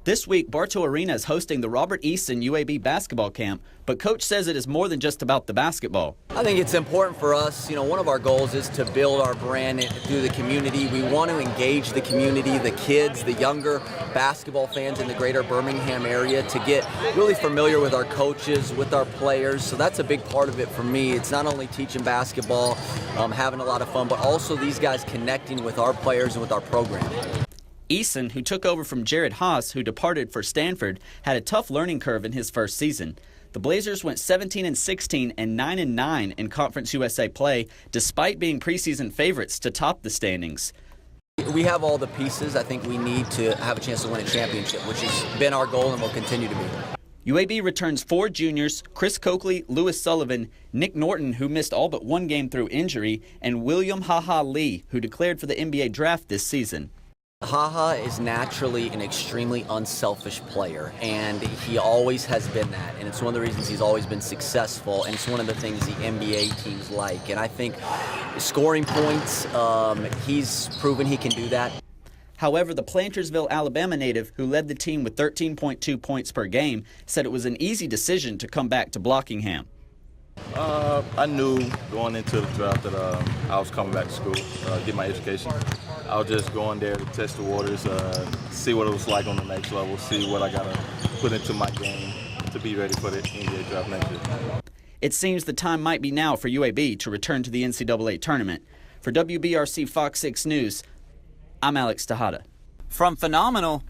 This week, Bartow Arena is hosting the Robert Easton UAB basketball camp, but Coach says it is more than just about the basketball. I think it's important for us. One of our goals is to build our brand through the community. We want to engage the community, the kids, the younger basketball fans in the greater Birmingham area to get really familiar with our coaches, with our players. So that's a big part of it for me. It's not only teaching basketball, having a lot of fun, but also these guys connecting with our players and with our program. Easton, who took over from Jared Haas, who departed for Stanford, had a tough learning curve in his first season. The Blazers went 17-16 and 9-9 in Conference USA play, despite being preseason favorites to top the standings. We have all the pieces. I think we need to have a chance to win a championship, which has been our goal and will continue to be. UAB returns 4 juniors: Chris Coakley, Lewis Sullivan, Nick Norton, who missed all but one game through injury, and William "Ha-Ha" Lee, who declared for the NBA draft this season. Ha-Ha is naturally an extremely unselfish player, and he always has been that, and it's one of the reasons he's always been successful, and it's one of the things the NBA teams like. And I think scoring points, he's proven he can do that. However, the Plantersville, Alabama native, who led the team with 13.2 points per game, said it was an easy decision to come back to Blockingham. I knew going into the draft that I was coming back to school, get my education. I was just going there to test the waters, see what it was like on the next level, see what I got to put into my game to be ready for the NBA draft next year. It seems the time might be now for UAB to return to the NCAA tournament. For WBRC Fox 6 News, I'm Alex Tejada. From phenomenal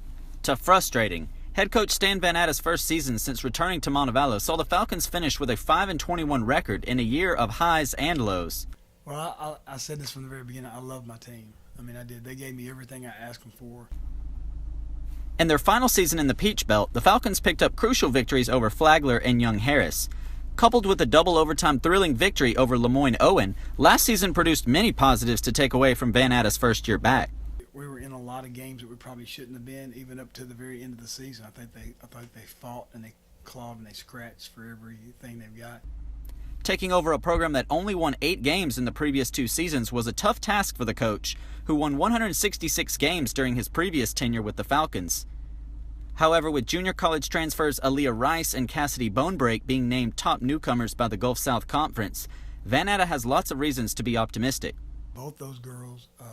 to frustrating, head coach Stan Van Atta's first season since returning to Montevallo saw the Falcons finish with a 5-21 record in a year of highs and lows. Well, I said this from the very beginning. I love my team. I did. They gave me everything I asked them for. In their final season in the Peach Belt, the Falcons picked up crucial victories over Flagler and Young Harris. Coupled with a double overtime thrilling victory over Lemoyne Owen, last season produced many positives to take away from Van Atta's first year back. We were in a lot of games that we probably shouldn't have been, even up to the very end of the season. I thought they fought and they clawed and they scratched for everything they've got. Taking over a program that only won 8 games in the previous 2 seasons was a tough task for the coach, who won 166 games during his previous tenure with the Falcons. However, with junior college transfers Aaliyah Rice and Cassidy Bonebreak being named top newcomers by the Gulf South Conference, Van Atta has lots of reasons to be optimistic. Both those girls are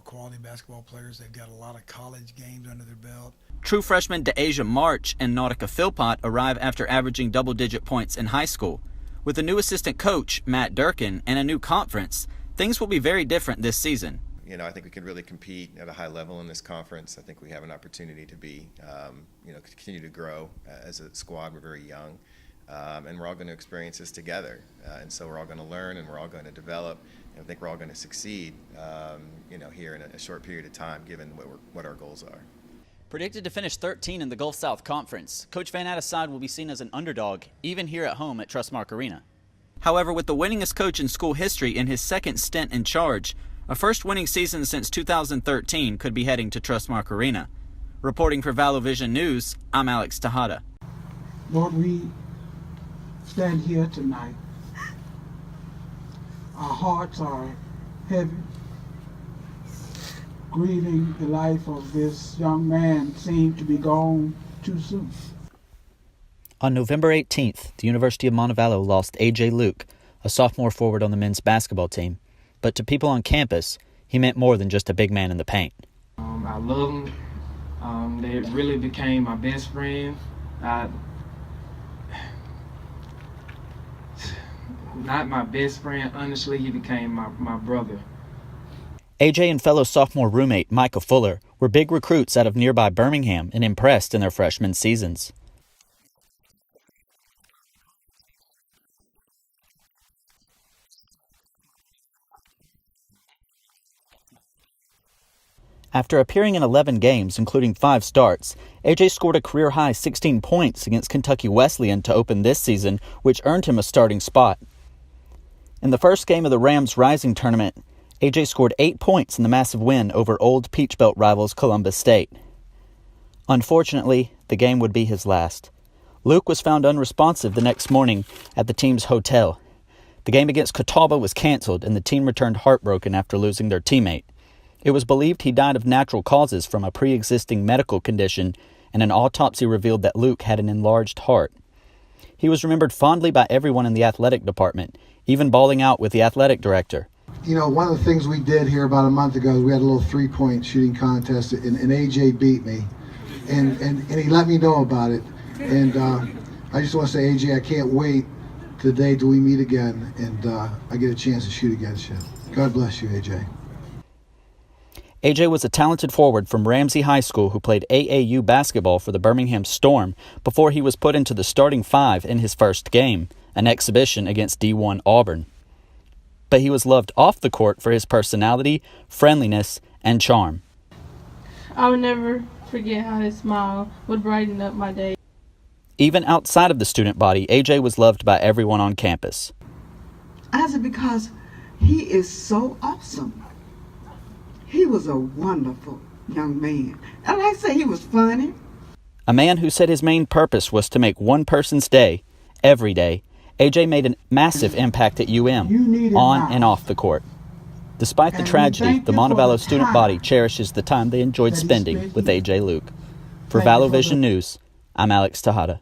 quality basketball players. They've got a lot of college games under their belt. True freshmen DeAsia March and Nautica Philpott arrive after averaging double-digit points in high school. With a new assistant coach, Matt Durkin, and a new conference, things will be very different this season. I think we can really compete at a high level in this conference. I think we have an opportunity to be, continue to grow as a squad. We're very young, and we're all going to experience this together. And so we're all going to learn, and we're all going to develop. And I think we're all going to succeed, here in a short period of time, given what our goals are. Predicted to finish 13 in the Gulf South Conference, Coach Van Atta's side will be seen as an underdog, even here at home at Trustmark Arena. However, with the winningest coach in school history in his second stint in charge, a first winning season since 2013 could be heading to Trustmark Arena. Reporting for ValoVision News, I'm Alex Tejada. Lord, we stand here tonight. Our hearts are heavy, grieving the life of this young man seemed to be gone too soon. On November 18th, the University of Montevallo lost A.J. Luke, a sophomore forward on the men's basketball team. But to people on campus, he meant more than just a big man in the paint. I love them. They really became my best friend. Not my best friend, honestly, he became my brother. AJ and fellow sophomore roommate Micah Fuller were big recruits out of nearby Birmingham and impressed in their freshman seasons. After appearing in 11 games, including 5 starts, AJ scored a career-high 16 points against Kentucky Wesleyan to open this season, which earned him a starting spot. In the first game of the Rams Rising Tournament, AJ scored 8 points in the massive win over old Peach Belt rivals Columbus State. Unfortunately, the game would be his last. Luke was found unresponsive the next morning at the team's hotel. The game against Catawba was canceled, and the team returned heartbroken after losing their teammate. It was believed he died of natural causes from a pre-existing medical condition, and an autopsy revealed that Luke had an enlarged heart. He was remembered fondly by everyone in the athletic department, even bawling out with the athletic director. You know, one of the things we did here about a month ago, we had a little three-point shooting contest, and AJ beat me, and he let me know about it. And I just want to say, AJ, I can't wait to the day till we meet again, and I get a chance to shoot against you. God bless you, AJ. AJ was a talented forward from Ramsey High School who played AAU basketball for the Birmingham Storm before he was put into the starting five in his first game, an exhibition against D1 Auburn. But he was loved off the court for his personality, friendliness, and charm. I would never forget how his smile would brighten up my day. Even outside of the student body, AJ was loved by everyone on campus. I said because he is so awesome. He was a wonderful young man. And I say he was funny. A man who said his main purpose was to make one person's day, every day. AJ made a massive impact at UM, on and off the court. Despite the tragedy, the Montebello student body cherishes the time they enjoyed spending with AJ Luke. For ValoVision News, I'm Alex Tejada.